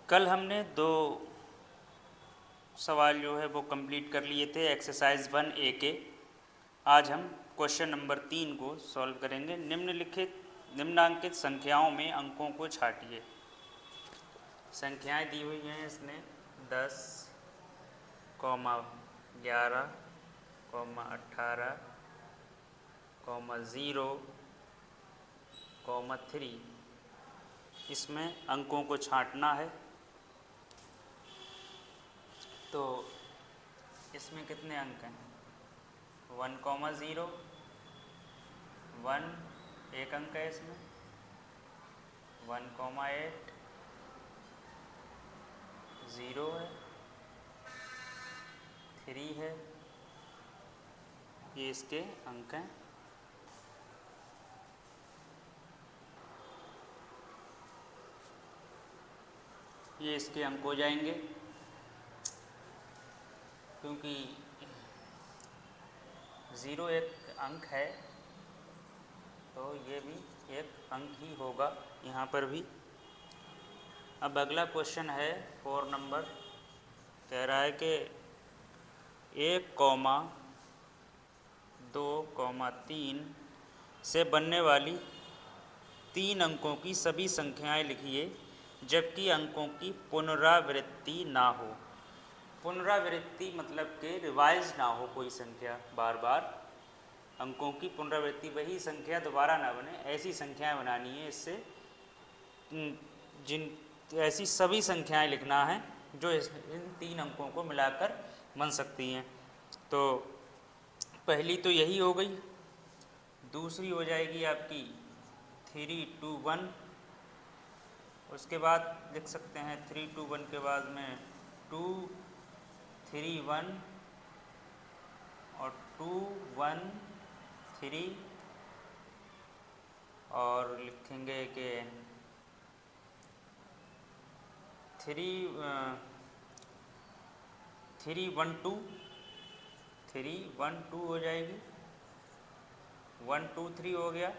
कल हमने 2 सवाल जो है वो कंप्लीट कर लिए थे एक्सरसाइज 1A के। आज हम क्वेश्चन नंबर 3 को सॉल्व करेंगे। निम्नांकित संख्याओं में अंकों को छांटिए। संख्याएं दी हुई हैं इसमें 10, 11, 18, 0, 3। इसमें अंकों को छांटना है। तो इसमें कितने अंक हैं? 1, 0, 1 एक अंक है इसमें, 1, 8 0 है, 3 है, ये इसके अंक हैं। ये इसके अंक हो जाएंगे, क्योंकि 0 एक अंक है तो ये भी एक अंक ही होगा यहाँ पर भी। अब अगला क्वेश्चन है 4 नंबर। कह रहा है कि 1, 2, 3 से बनने वाली 3 अंकों की सभी संख्याएं लिखिए जबकि अंकों की पुनरावृत्ति ना हो। पुनरावृत्ति मतलब कि रिवाइज ना हो कोई संख्या, बार बार अंकों की पुनरावृत्ति, वही संख्या दोबारा ना बने, ऐसी संख्याएं बनानी है। इससे ऐसी सभी संख्याएं लिखना है जो इन 3 अंकों को मिलाकर बन सकती हैं। तो पहली तो यही हो गई। दूसरी हो जाएगी आपकी 3, 2, 1। उसके बाद लिख सकते हैं 3, 2, 1 के बाद में 2, 3, 1 और 2, 1, 3 और लिखेंगे कि 3, 1, 2 3, 1, 2 हो जाएगी। 1, 2, 3 हो गया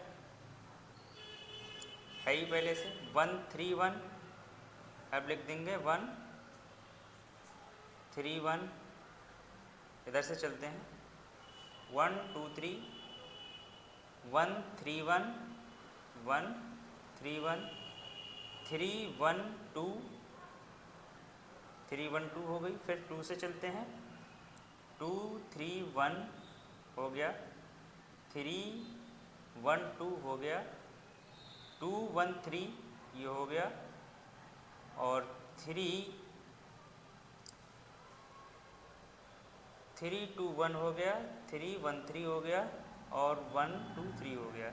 है ही पहले से। 1, 3, 1 अब लिख देंगे 1, 3, 1। इधर से चलते हैं 1, 2, 3, 1, 3, 1, 1, 3, 1, 3, 1, 2, 3, 1, 2 हो गई। फिर 2 से चलते हैं 2, 3, 1 हो गया, 3, 1, 2 हो गया, 2, 1, 3 ये हो गया और 3, 2, 1 हो गया, 3, 1, 3 हो गया और 1, 2, 3 हो गया।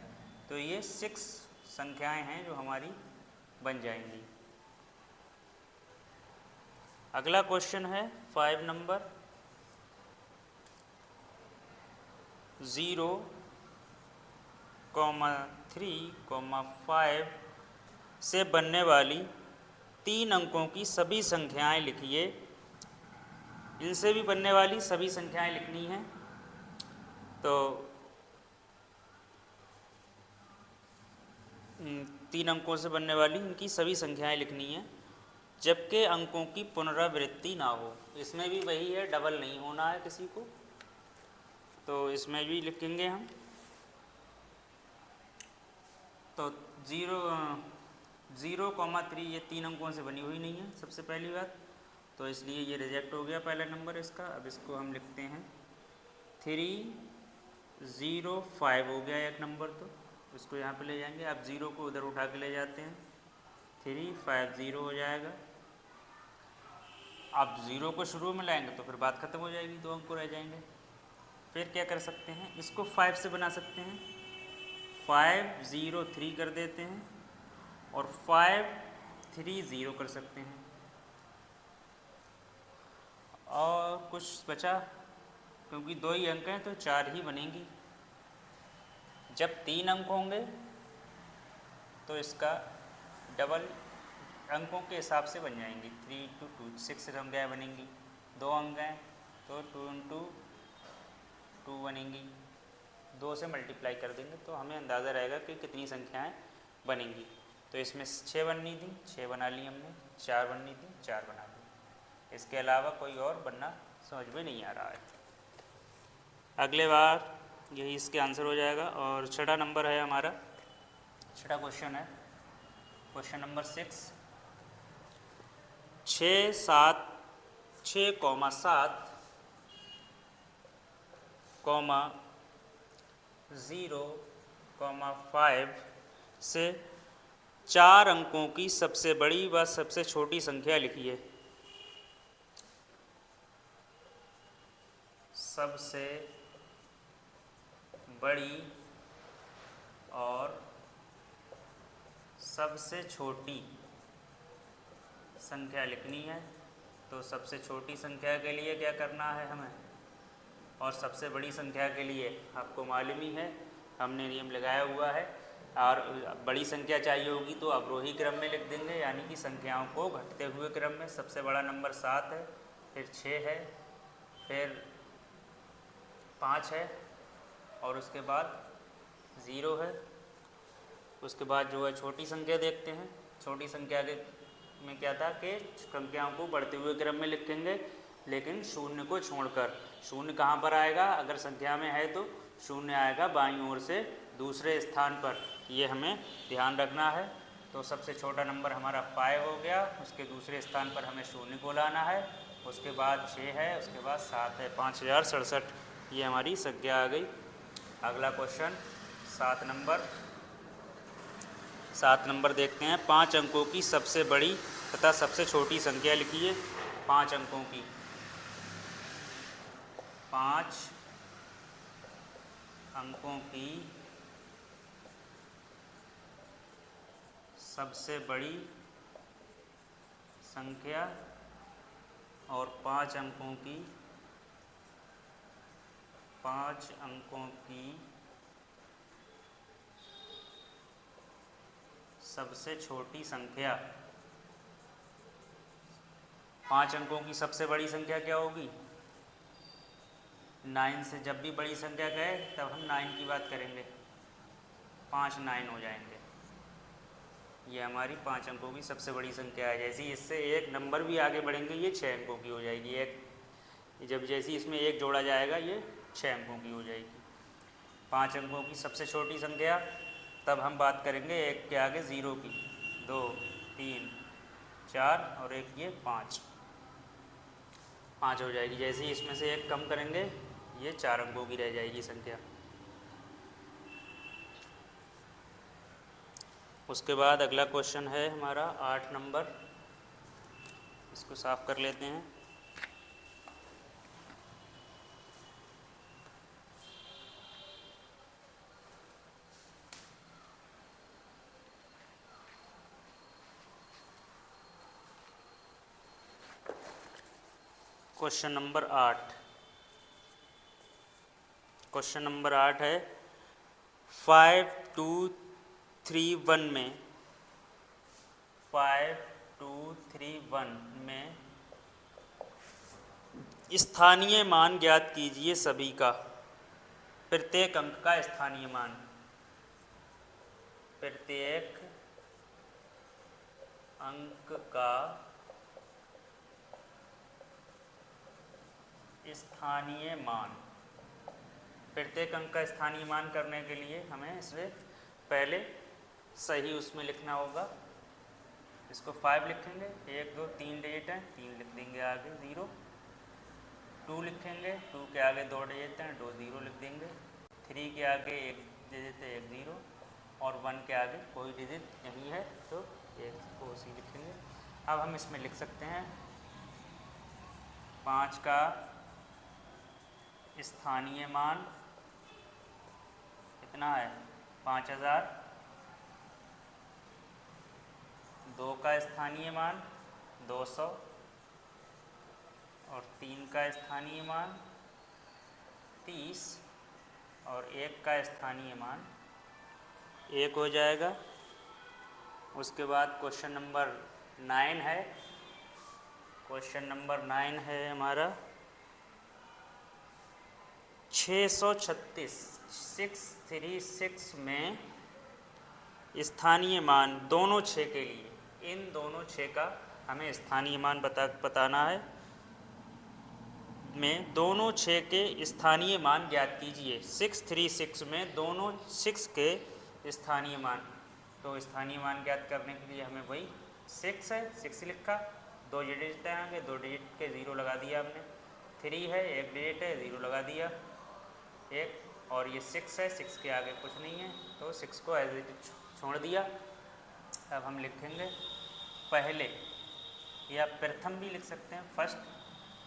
तो ये 6 संख्याएं हैं जो हमारी बन जाएंगी। अगला क्वेश्चन है 5 नंबर। 0, 3, 5 से बनने वाली 3 अंकों की सभी संख्याएं लिखिए। इनसे भी बनने वाली सभी संख्याएं लिखनी हैं। तो 3 अंकों से बनने वाली इनकी सभी संख्याएं लिखनी हैं जबकि अंकों की पुनरावृत्ति ना हो। इसमें भी वही है, डबल नहीं होना है किसी को, तो इसमें भी लिखेंगे हम। तो 0, 3 ये 3 अंकों से बनी हुई नहीं है सबसे पहली बात, तो इसलिए ये रिजेक्ट हो गया पहला नंबर इसका। अब इसको हम लिखते हैं 3, 0, 5 हो गया एक नंबर, तो इसको यहाँ पे ले जाएंगे। अब 0 को उधर उठा के ले जाते हैं, 3, 5, 0 हो जाएगा। अब 0 को शुरू में लाएंगे तो फिर बात ख़त्म हो जाएगी, 2 अंक रह जाएंगे। फिर क्या कर सकते हैं, इसको 5 से बना सकते हैं। 5, 0, 3 कर देते हैं और 5, 3, 0 कर सकते हैं। और कुछ बचा, क्योंकि 2 ही अंक हैं तो 4 ही बनेंगी। जब 3 अंक होंगे तो इसका डबल अंकों के हिसाब से बन जाएंगी। 3 to 2 6 संख्याएँ बनेंगी। 2 अंक हैं तो 2 into 2 बनेंगी। 2 से मल्टीप्लाई कर देंगे तो हमें अंदाज़ा रहेगा कि कितनी संख्याएं बनेंगी। तो इसमें 6 बननी थी, 6 बना ली हमने, 4 बननी थी, 4 बना ली। इसके अलावा कोई और बनना समझ में नहीं आ रहा है। अगले बार यही इसके आंसर हो जाएगा। और छठा नंबर है हमारा, छठा क्वेश्चन है क्वेश्चन नंबर 6। 6,7 0,5 से 4 अंकों की सबसे बड़ी व सबसे छोटी संख्या लिखिए। सबसे बड़ी और सबसे छोटी संख्या लिखनी है। तो सबसे छोटी संख्या के लिए क्या करना है हमें, और सबसे बड़ी संख्या के लिए आपको मालूम ही है, हमने नियम लगाया हुआ है। और बड़ी संख्या चाहिए होगी तो अवरोही क्रम में लिख देंगे, यानी कि संख्याओं को घटते हुए क्रम में। सबसे बड़ा नंबर 7 है, फिर 6 है, फिर 5 है, और उसके बाद 0 है। उसके बाद जो है छोटी संख्या देखते हैं। छोटी संख्या के में क्या था कि संख्याओं को बढ़ते हुए क्रम में लिखेंगे, लेकिन शून्य को छोड़कर। शून्य कहाँ पर आएगा, अगर संख्या में है तो शून्य आएगा बाईं ओर से दूसरे स्थान पर, ये हमें ध्यान रखना है। तो सबसे छोटा नंबर हमारा 5 हो गया, उसके दूसरे स्थान पर हमें शून्य को लाना है। उसके बाद 6 है, उसके बाद 7 है, 5067 ये हमारी संख्या आ गई। अगला क्वेश्चन 7 नंबर देखते हैं। 5 अंकों की सबसे बड़ी तथा सबसे छोटी संख्या लिखिए। 5 अंकों की, 5 अंकों की सबसे बड़ी संख्या और 5 अंकों की सबसे छोटी संख्या। 5 अंकों की सबसे बड़ी संख्या क्या होगी, 9 से। जब भी बड़ी संख्या कहे तब हम 9 की बात करेंगे, 5 9 हो जाएंगे। ये हमारी 5 अंकों की सबसे बड़ी संख्या है। जैसे इससे एक नंबर भी आगे बढ़ेंगे, ये 6 अंकों की हो जाएगी। जब जैसे इसमें एक जोड़ा जाएगा, ये 6 अंकों की हो जाएगी। 5 अंकों की सबसे छोटी संख्या, तब हम बात करेंगे एक के आगे 0 की। 2 3 4 और एक ये 5 हो जाएगी। जैसे ही इसमें से एक कम करेंगे, ये 4 अंकों की रह जाएगी संख्या। उसके बाद अगला क्वेश्चन है हमारा 8 नंबर, इसको साफ कर लेते हैं। क्वेश्चन नंबर 8 है 5231 में 5231 में स्थानीय मान ज्ञात कीजिए सभी का। प्रत्येक अंक का स्थानीय मान, प्रत्येक अंक का स्थानीय मान। प्रत्येक अंक का स्थानीय मान करने के लिए हमें इसे पहले सही उसमें लिखना होगा। इसको 5 लिखेंगे, 1 2 3 डिजिट हैं, 3 लिख देंगे आगे 0। 2 लिखेंगे, 2 के आगे 2 डिजिट हैं, 2 0 लिख देंगे। 3 के आगे 1 डिजिट है, 1 0, और 1 के आगे कोई डिजिट नहीं है तो 1 को उसी लिखेंगे। अब हम इसमें लिख सकते हैं 5 का स्थानीय मान कितना है, 5000। 2 का स्थानीय मान 200, और 3 का स्थानीय मान 30, और 1 का स्थानीय मान 1 हो जाएगा। उसके बाद क्वेश्चन नंबर 9 है। क्वेश्चन नंबर 9 है हमारा 636 में स्थानीय मान दोनों 6 के लिए, इन दोनों 6 का हमें स्थानीय मान बताना है। में दोनों 6 के स्थानीय मान ज्ञात कीजिए। 636 में दोनों 6 के स्थानीय मान, तो स्थानीय मान ज्ञात करने के लिए हमें वही 6 है, 6 लिखा, 2 डिजिट है आगे, 2 डिजिट के 0 लगा दिया हमने, 3 है, 1 डिजिट है, 0 लगा दिया एक, और ये 6 है, 6 के आगे कुछ नहीं है तो 6 को एज इट इज छोड़ दिया। अब हम लिखेंगे पहले, या प्रथम भी लिख सकते हैं, फर्स्ट,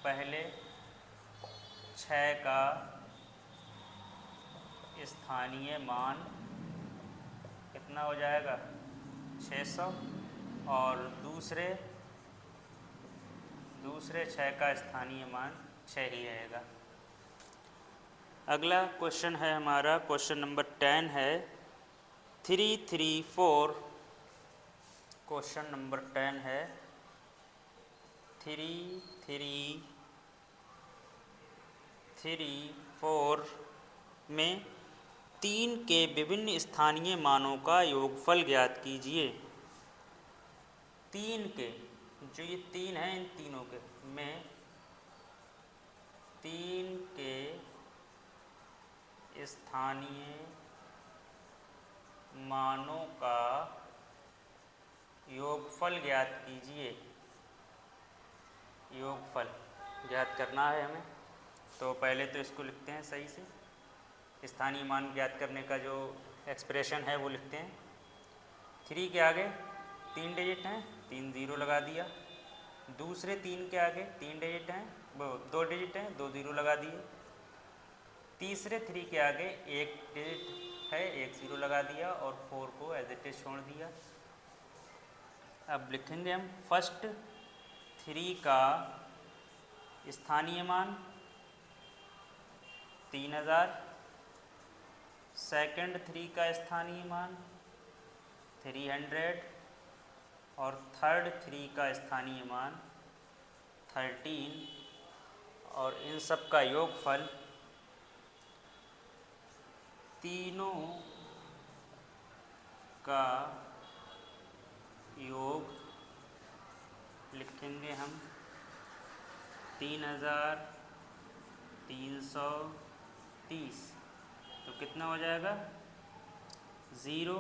पहले 6 का स्थानीय मान कितना हो जाएगा 600, और दूसरे 6 का स्थानीय मान 6 ही रहेगा। अगला क्वेश्चन है हमारा, क्वेश्चन नंबर 10 है 334। क्वेश्चन नंबर 10 है 334 में 3 के विभिन्न स्थानीय मानों का योगफल ज्ञात कीजिए। 3 के, जो ये 3 हैं, इन तीनों के में 3 के स्थानीय मानों का योगफल ज्ञात कीजिए। योगफल ज्ञात करना है हमें, तो पहले तो इसको लिखते हैं सही से। स्थानीय मान ज्ञात करने का जो एक्सप्रेशन है वो लिखते हैं। 3 के आगे 3 डिजिट हैं, 3 0 लगा दिया। दूसरे 3 के आगे 3 डिजिट हैं, वो 2 डिजिट हैं, 2 0 लगा दिए। तीसरे 3 के आगे 1 डिजिट है, 1 0 लगा दिया, और 4 को एज इट इज छोड़ दिया। अब लिखेंगे हम फर्स्ट 3 का स्थानीय मान 3000, सेकंड 3 का स्थानीय मान 300, और थर्ड 3 का स्थानीय मान 13, और इन सब का योगफल तीनों का योग लिखेंगे हम 3330। तो कितना हो जाएगा 0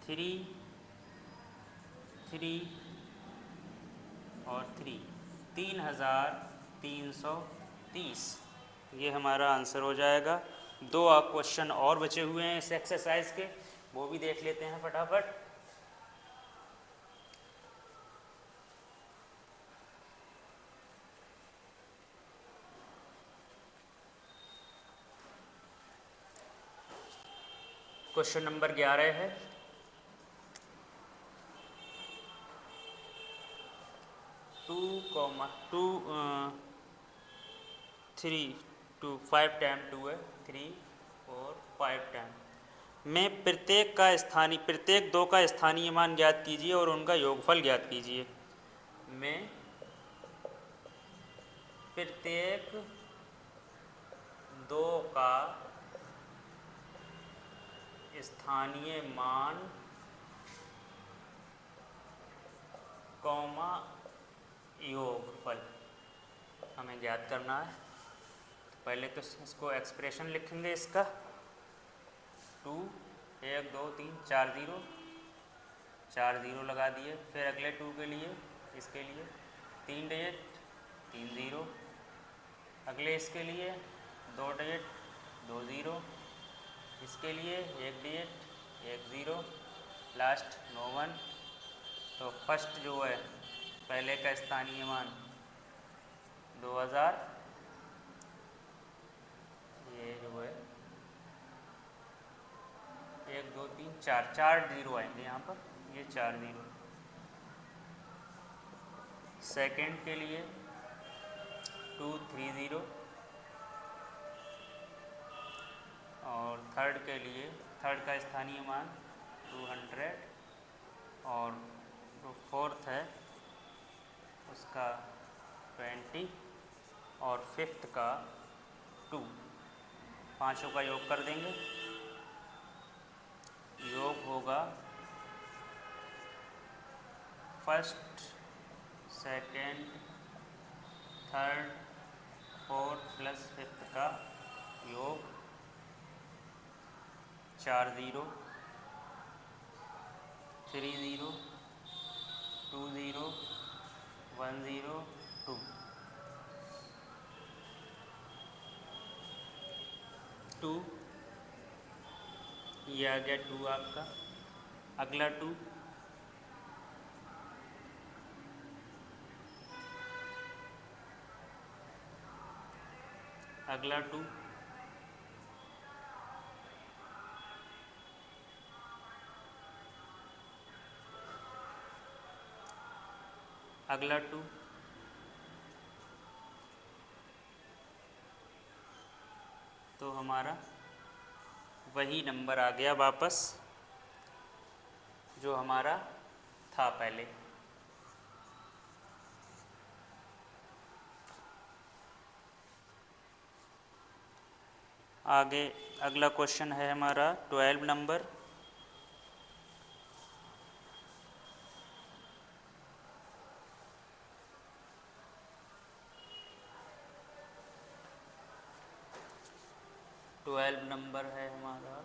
3 3 और 3, 3330। ये हमारा आंसर हो जाएगा। 2 क्वेश्चन और बचे हुए हैं इस एक्सरसाइज के, वो भी देख लेते हैं फटाफट। क्वेश्चन नंबर 11 है 5 टाइम 2 है, 3 और 5 टाइम में प्रत्येक 2 का स्थानीय मान ज्ञात कीजिए और उनका योगफल ज्ञात कीजिए। में प्रत्येक 2 का स्थानीय मान कॉमा योगफल हमें ज्ञात करना है। पहले तो इसको एक्सप्रेशन लिखेंगे इसका 2 1 2 3 4 0 लगा दिए। फिर अगले 2 के लिए, इसके लिए 3 डिजिट 3 0, अगले इसके लिए 2 डिजिट 2 0, इसके लिए 1 डिजिट 1 0, लास्ट नो 1। तो फर्स्ट जो है पहले का स्थानीय मान 2000, ये जो है 1 2 3 4 0 आएंगे यहाँ पर, ये 4 0। सेकेंड के लिए 2 3 0, और थर्ड के लिए थर्ड का स्थानीय मान 200, और जो फोर्थ है उसका 20, और फिफ्थ का 2। पाँचों का योग कर देंगे योग होगा first, second, third, fourth plus fifth का योग 4 0, 3 0, 2 0, 1 0, 2। 2 ये आ गया 2 आपका। अगला 2, अगला 2, अगला 2, तो हमारा वही नंबर आ गया वापस जो हमारा था पहले। आगे अगला क्वेश्चन है हमारा 12 नंबर। नंबर है हमारा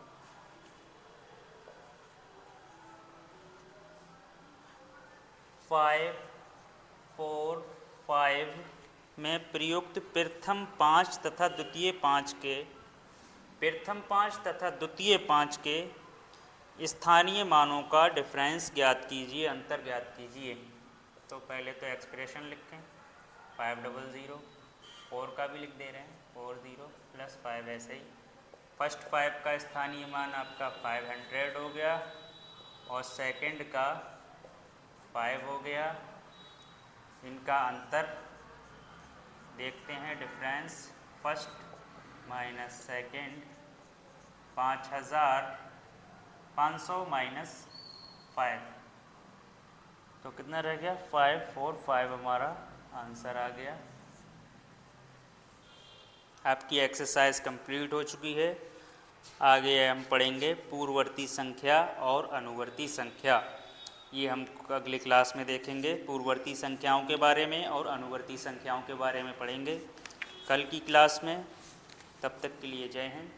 5 4 5 में प्रयुक्त प्रथम 5 तथा द्वितीय 5 के स्थानीय मानों का डिफरेंस ज्ञात कीजिए, अंतर ज्ञात कीजिए। तो पहले तो एक्सप्रेशन लिखें 500, 4 का भी लिख दे रहे हैं 40 प्लस 5 ऐसे ही। फर्स्ट 5 का स्थानीय मान आपका 500 हो गया और सेकंड का 5 हो गया। इनका अंतर देखते हैं, difference first minus second 500 minus 5, तो कितना रह गया 545 हमारा आंसर आ गया। आपकी एक्सरसाइज कंप्लीट हो चुकी है। आगे हम पढ़ेंगे पूर्ववर्ती संख्या और अनुवर्ती संख्या। ये हम अगली क्लास में देखेंगे, पूर्ववर्ती संख्याओं के बारे में और अनुवर्ती संख्याओं के बारे में पढ़ेंगे कल की क्लास में। तब तक के लिए जय हिंद।